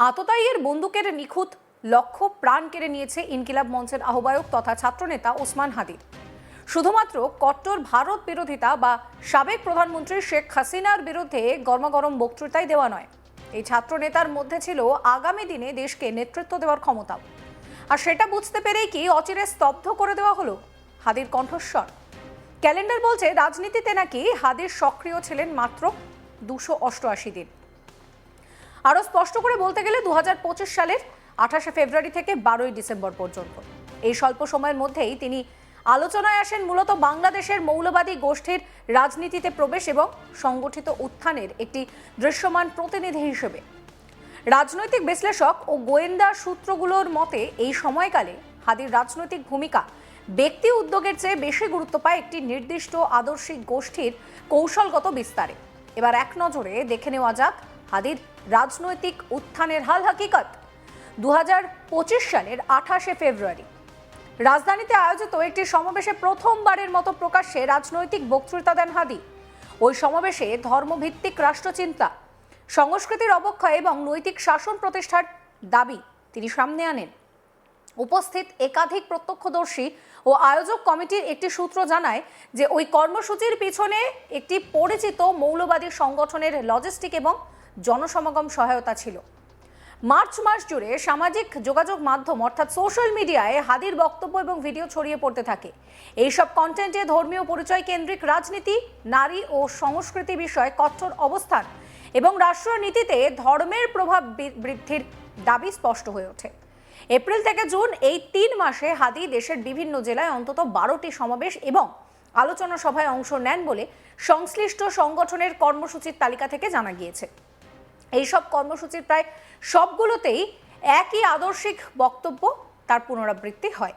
আততায়ীর বন্দুকের নিখুঁত লক্ষ্য প্রাণ কেড়ে নিয়েছে ইনকিলাব মঞ্চের আহ্বায়ক তথা ছাত্রনেতা ওসমান হাদির। শুধুমাত্র কট্টর ভারত বিরোধিতা বা সাবেক প্রধানমন্ত্রী শেখ হাসিনার বিরুদ্ধে গরমাগরম বক্তৃতাই দেওয়া নয়, এই ছাত্রনেতার মধ্যে ছিল আগামী দিনে দেশকে নেতৃত্ব দেওয়ার ক্ষমতা। আর সেটা বুঝতে পেরেই কি অচিরে স্তব্ধ করে দেওয়া হলো হাদির কণ্ঠস্বর। ক্যালেন্ডার বলছে রাজনীতিতে নাকি হাদির সক্রিয় ছিলেন মাত্র 288 দিন। আরো স্পষ্ট করে বলতে গেলে 2025 সালের 28 ফেব্রুয়ারি থেকে 12 ডিসেম্বর পর্যন্ত এই স্বল্প সময়ের মধ্যেই তিনি আলোচনায় আসেন মূলত বাংলাদেশের মৌলবাদী গোষ্ঠীর রাজনীতিতে প্রবেশ এবং সংগঠিত উত্থানের একটি দৃশ্যমান প্রতিনিধি হিসেবে। রাজনৈতিক বিশ্লেষক ও গোয়েন্দা সূত্রগুলোর মতে এই সময়কালে হাদির রাজনৈতিক ভূমিকা ব্যক্তি উদ্যোগের চেয়ে বেশি গুরুত্ব পায় একটি নির্দিষ্ট আদর্শিক গোষ্ঠীর কৌশলগত বিস্তারে। এবার এক নজরে দেখে নেওয়া যাক হাদির রাজনৈতিক উত্থানের হাল হাকিকত। 2025 সালের 28 ফেব্রুয়ারি রাজধানীতে আয়োজিত একটি সমাবেশে প্রথমবারের মতো প্রকাশ্যে রাজনৈতিক বক্তৃতা দেন হাদি। ওই সমাবেশে ধর্মভিত্তিক রাষ্ট্রচিন্তা, সংস্কৃতির অবক্ষয় এবং নৈতিক শাসন প্রতিষ্ঠার দাবি তিনি সামনে আনেন। উপস্থিত একাধিক প্রত্যক্ষদর্শী ও আয়োজক কমিটির একটি সূত্র জানায় যে ওই কর্মসূচির পিছনে একটি পরিচিত মৌলবাদী সংগঠনের লজিস্টিক এবং জনসমাগম সহায়তা ছিল। মার্চ মাস জুড়ে সামাজিক যোগাযোগ মাধ্যম অর্থাৎ সোশ্যাল মিডিয়ায় হাদির বক্তব্য এবং ভিডিও ছড়িয়ে পড়তে থাকে। এইসব কন্টেন্টে ধর্মীয় পরিচয় কেন্দ্রিক রাজনীতি, নারী ও সংস্কৃতি বিষয়ে কঠোর অবস্থান এবং রাষ্ট্রীয় নীতিতে ধর্মের প্রভাব বৃদ্ধির দাবি স্পষ্ট হয়ে ওঠে। এপ্রিল থেকে জুন এই 3 মাসে হাদি দেশের বিভিন্ন জেলায় অন্তত 12টি সমাবেশ এবং আলোচনা সভায় অংশ নেন বলে সংশ্লিষ্ট সংগঠনের কর্মসূচির তালিকা থেকে জানা গিয়েছে। এইসব কর্মসূচির প্রায় সবগুলোতেই একই আদর্শিক বক্তব্য তার পুনরাবৃত্তি হয়।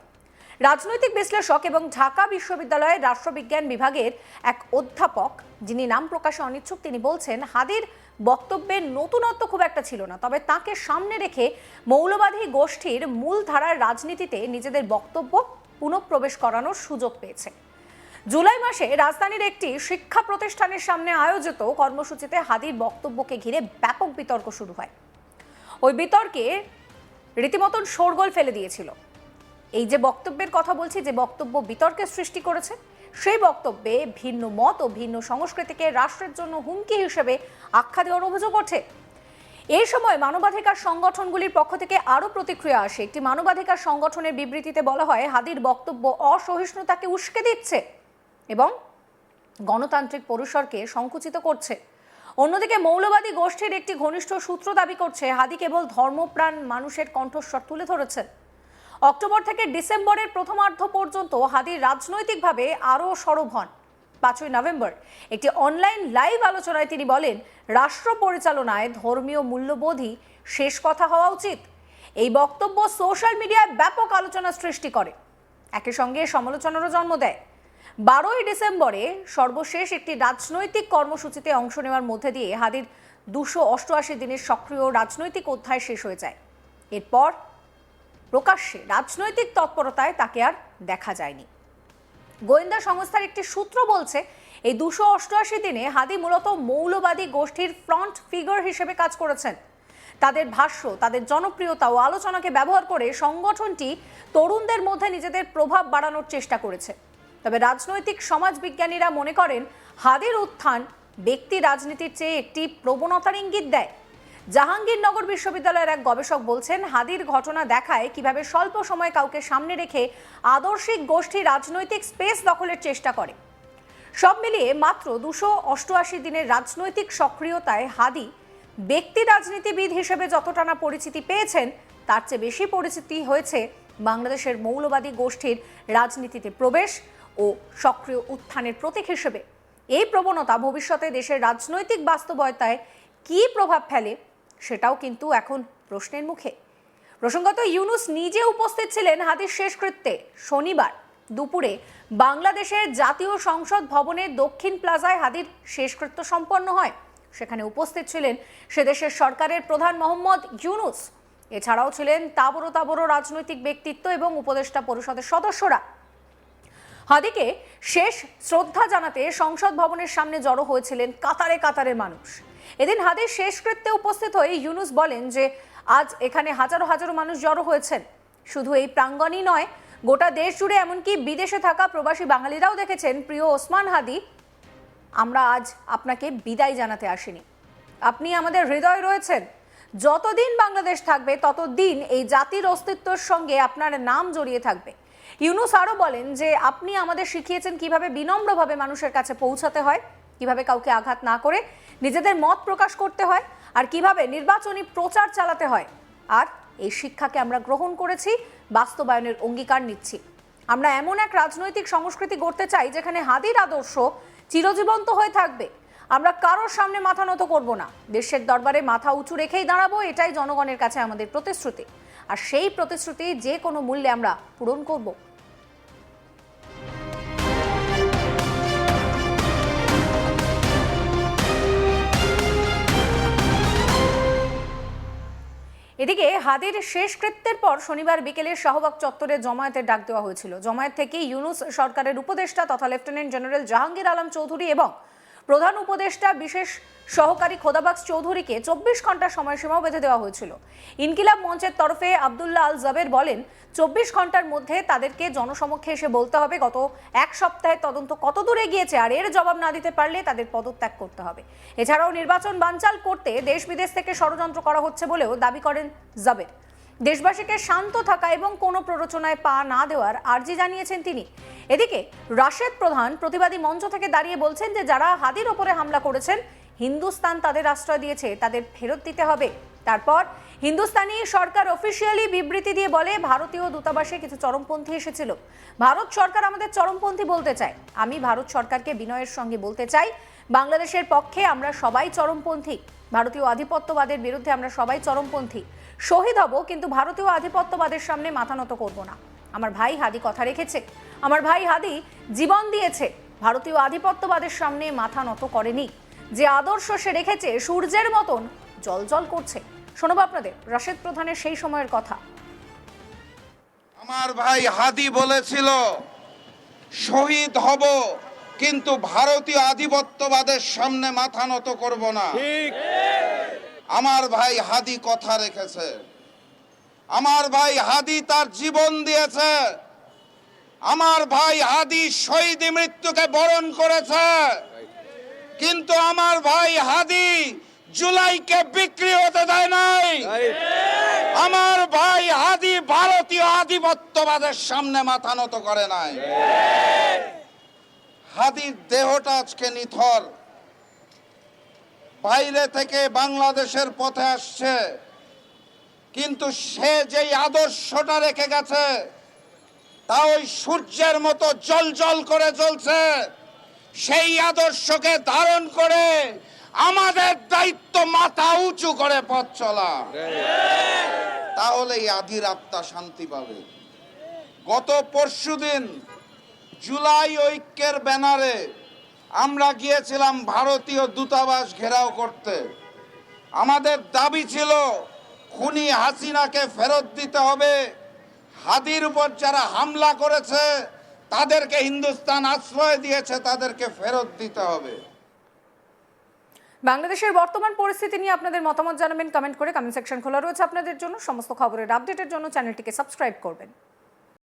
রাজনৈতিক বিশ্লেষক এবং ঢাকা বিশ্ববিদ্যালয়ের রাষ্ট্রবিজ্ঞান বিভাগের এক অধ্যাপক, যিনি নাম প্রকাশে অনিচ্ছুক, তিনি বলছেন হাদির বক্তব্যের নতুনত্ব খুব একটা ছিল না, তবে তাকে সামনে রেখে মৌলবাদী গোষ্ঠীর মূল ধারার রাজনীতিতে নিজেদের বক্তব্য পুনঃপ্রবেশ করানোর সুযোগ পেয়েছে। জুলাই মাসে রাজধানীর একটি শিক্ষা প্রতিষ্ঠানের সামনে আয়োজিত কর্মসূচিতে হাদির বক্তব্যকে ঘিরে ব্যাপক বিতর্ক শুরু হয়। ওই বিতর্কে রীতিমতন শোরগোল ফেলে দিয়েছিল। এই যে বক্তব্যের কথা বলছি, যে বক্তব্য বিতর্কের সৃষ্টি করেছে, সেই বক্তব্যে ভিন্ন মত ও ভিন্ন সংস্কৃতিকে রাষ্ট্রের জন্য হুমকি হিসেবে আখ্যা দেওয়ার অভিযোগ ওঠে। এই সময় মানবাধিকার সংগঠনগুলির পক্ষ থেকে আরও প্রতিক্রিয়া আসে। একটি মানবাধিকার সংগঠনের বিবৃতিতে বলা হয় হাদির বক্তব্য অসহিষ্ণুতাকে উস্কে দিচ্ছে এবং গণতান্ত্রিক পরিসরকে সংকুচিত করছে। অন্যদিকে মৌলবাদী গোষ্ঠীর একটি ঘনিষ্ঠ সূত্র দাবি করছে হাদি কেবল ধর্মপ্রাণ মানুষের কণ্ঠস্বর তুলে ধরেছেন। অক্টোবর থেকে ডিসেম্বরের প্রথমার্ধ পর্যন্ত হাদি রাজনৈতিকভাবে আরও সরব হন। 5 নভেম্বর একটি অনলাইন লাইভ আলোচনায় তিনি বলেন, রাষ্ট্র পরিচালনায় ধর্মীয় মূল্যবোধই শেষ কথা হওয়া উচিত। এই বক্তব্য সোশ্যাল মিডিয়ায় ব্যাপক আলোচনা সৃষ্টি করে, একই সঙ্গে সমালোচনারও জন্ম দেয়। 12 ডিসেম্বরে সর্বশেষ একটি রাজনৈতিক কর্মসূচিতে অংশ নেওয়ার মধ্যে দিয়ে হাদির 288 দিনের সক্রিয় রাজনৈতিক অধ্যায় শেষ হয়ে যায়। এরপর প্রকাশ্যে রাজনৈতিক তৎপরতায় তাকে আর দেখা যায়নি। গোয়েন্দা সংস্থার একটি সূত্র বলছে এই 288 দিনে হাদি মূলত মৌলবাদী গোষ্ঠীর ফ্রন্ট ফিগার হিসেবে কাজ করেছেন। তাদের ভাষ্য, তাদের জনপ্রিয়তা ও আলোচনাকে ব্যবহার করে সংগঠনটি তরুণদের মধ্যে নিজেদের প্রভাব বাড়ানোর চেষ্টা করেছে। তবে রাজনৈতিক সমাজবিজ্ঞানীরা মনে করেন হাদির উত্থান ব্যক্তি রাজনীতির চেয়ে একটি প্রবণতার ইঙ্গিত দেয়। জাহাঙ্গীরনগর বিশ্ববিদ্যালয়ের এক গবেষক বলছেন হাদির ঘটনা দেখায় কিভাবে স্বল্প সময় কাউকে সামনে রেখে আদর্শিক গোষ্ঠী রাজনৈতিক স্পেস দখলের চেষ্টা করে। সব মিলিয়ে মাত্র 288 দিনের রাজনৈতিক সক্রিয়তায় হাদি ব্যক্তি রাজনীতিবিদ হিসেবে যতটা না পরিচিতি পেয়েছেন, তার চেয়ে বেশি পরিচিতি হয়েছে বাংলাদেশের মৌলবাদী গোষ্ঠীর রাজনীতিতে প্রবেশ ও সক্রিয় উত্থানের প্রতীক হিসেবে। এই প্রবণতা ভবিষ্যতে দেশের রাজনৈতিক বাস্তবতায় কী প্রভাব ফেলে সেটাও কিন্তু এখন প্রশ্নের মুখে। প্রসঙ্গত ইউনূস নিজে উপস্থিত ছিলেন হাদির শেষকৃত্যে। শনিবার দুপুরে বাংলাদেশের জাতীয় সংসদ ভবনের দক্ষিণ প্লাজায় হাদির শেষকৃত্য সম্পন্ন হয়। সেখানে উপস্থিত ছিলেন সেদেশের সরকারের প্রধান মোহাম্মদ ইউনূস। এছাড়াও ছিলেন তাবড়ো রাজনৈতিক ব্যক্তিত্ব এবং উপদেষ্টা পরিষদের সদস্যরা। হাদিকে শেষ শ্রদ্ধা জানাতে সংসদ ভবনের সামনে জড়ো হয়েছিলেন কাতারে কাতারে মানুষ। এদিন হাদির শেষকৃত্যে উপস্থিত হয়ে ইউনূস বলেন যে আজ এখানে হাজারো হাজারো মানুষ জড়ো হয়েছেন। শুধু এই প্রাঙ্গণই নয়, গোটা দেশ জুড়ে, এমনকি বিদেশে থাকা প্রবাসী বাঙালিরাও দেখেছেন প্রিয় ওসমান হাদি। আমরা আজ আপনাকে বিদায় জানাতে আসিনি, আপনি আমাদের হৃদয়ে রয়েছেন। যতদিন বাংলাদেশ থাকবে ততদিন এই জাতির অস্তিত্বের সঙ্গে আপনার নাম জড়িয়ে থাকবে। ইউনূস আরও বলেন যে আপনি আমাদের শিখিয়েছেন কিভাবে বিনম্রভাবে মানুষের কাছে পৌঁছাতে হয়, কিভাবে কাউকে আঘাত না করে নিজেদের মত প্রকাশ করতে হয়, আর কিভাবে নির্বাচনী প্রচার চালাতে হয়। আর এই শিক্ষাকে আমরা গ্রহণ করেছি, বাস্তবায়নের অঙ্গীকার নিচ্ছি। আমরা এমন এক রাজনৈতিক সংস্কৃতি গড়তে চাই যেখানে হাদির আদর্শ চিরজীবন্ত হয়ে থাকবে। আমরা কারোর সামনে মাথা নত করব না, দেশের দরবারে মাথা উঁচু রেখেই দাঁড়াবো, এটাই জনগণের কাছে আমাদের প্রতিশ্রুতি। আর সেই প্রতিশ্রুতি যে কোনো মূল্যে আমরা পূরণ করব। এদিকে হাদির শেষকৃত্যের পর শনিবার বিকেলে শাহবাগ চত্বরে জমায়েতের ডাক দেওয়া হয়েছিল। জমায়েত থেকে ইউনূস সরকারের উপদেষ্টা তথা লেফটেন্যান্ট জেনারেল জাহাঙ্গীর আলম চৌধুরী এবং প্রধান উপদেষ্টা বিশেষ সহকারী খোদাবাক্স চৌধুরীকে 24 ঘন্টার সময়সীমাও বেঁধে দেওয়া হয়েছিল। ইনকিলাব মঞ্চের তরফে আবদুল্লাহ আল জাবের বলেন, 24 ঘন্টার মধ্যে তাদেরকে জনসমক্ষে এসে বলতে হবে গত এক সপ্তাহে তদন্ত কত দূর এগিয়েছে, আর এর জবাব না দিতে পারলে তাদের পদত্যাগ করতে হবে। এছাড়াও নির্বাচন বানচাল করতে দেশ বিদেশ থেকে ষড়যন্ত্র করা হচ্ছে বলেও দাবি করেন জাবের। দেশবাসীকে শান্ত থাকা এবং কোনো প্ররোচনায় পা না দেওয়ার আর্জি জানিয়েছেন তিনি। এদিকে রাশেদ প্রধান প্রতিবাদী মঞ্চ থেকে দাঁড়িয়ে বলছেন যে যারা হাদির ওপরে হামলা করেছেন, হিন্দুস্তান তাদের আশ্রয় দিয়েছে, তাদের ফেরত দিতে হবে। তারপর হিন্দুস্তানি সরকার অফিসিয়ালি বিবৃতি দিয়ে বলে ভারতীয় দূতাবাসে কিছু চরমপন্থী এসেছিল। ভারত সরকার আমাদের চরমপন্থী বলতে চায়। আমি ভারত সরকারকে বিনয়ের সঙ্গে বলতে চাই, বাংলাদেশের পক্ষে আমরা সবাই চরমপন্থী। ভারতীয় আধিপত্যবাদের বিরুদ্ধে আমরা সবাই চরমপন্থী। শহীদ হব, কিন্তু ভারতীয় আধিপত্যবাদের সামনে মাথা নত করব না। আমার ভাই হাদি কথা রেখেছে, আমার ভাই হাদি জীবন দিয়েছে, ভারতীয় আধিপত্যবাদের সামনে মাথা নত করেনি। যে আদর্শ সে রেখেছে সূর্যের মতন জ্বলজ্বল করছে। শোনাবো আপনাদের রাশেদ প্রধানের সেই সময়ের কথা। আমার ভাই হাদি বলেছিল শহীদ হব, কিন্তু ভারতীয় আধিপত্যবাদের সামনে মাথা নত করব না। আমার ভাই হাদি কথা রেখেছে। আমার ভাই হাদি তার জীবন দিয়েছে। আমার ভাই হাদি শহীদ মৃত্যুকে বরণ করেছে, কিন্তু আমার ভাই হাদি জুলাইকে বিক্রি হতে দেয় নাই। আমার ভাই হাদি ভারতীয় আধিপত্যবাদের সামনে মাথা নত করে নাই। হাদির দেহটা আজকে নিথর, বাইরে থেকে বাংলাদেশের পথে আসছে, কিন্তু সে যেই আদর্শটা রেখে গেছে তা ওই সূর্যের মতো জ্বলজ্বল করে জ্বলছে। সেই আদর্শকে ধারণ করে আমাদের দায়িত্ব মাথা উঁচু করে পথ চলা, তাহলেই আদির আত্মা শান্তি পাবে। গত পরশুদিন জুলাই ঐক্যের ব্যানারে আমরা গিয়েছিলাম ভারতীয় দূতাবাস ঘেরাও করতে। আমাদের দাবি ছিল খুনি হাসিনাকে ফেরত দিতে হবে, হাদির উপর যারা হামলা করেছে তাদেরকে হিন্দুস্তান আশ্রয় দিয়েছে, তাদেরকে ফেরত দিতে হবে। বাংলাদেশের বর্তমান পরিস্থিতি নিয়ে আপনাদের মতামত জানাবেন কমেন্ট করে। কমেন্ট সেকশন খোলা রয়েছে আপনাদের জন্য। সমস্ত খবরের আপডেটের জন্য চ্যানেলটিকে সাবস্ক্রাইব করবেন।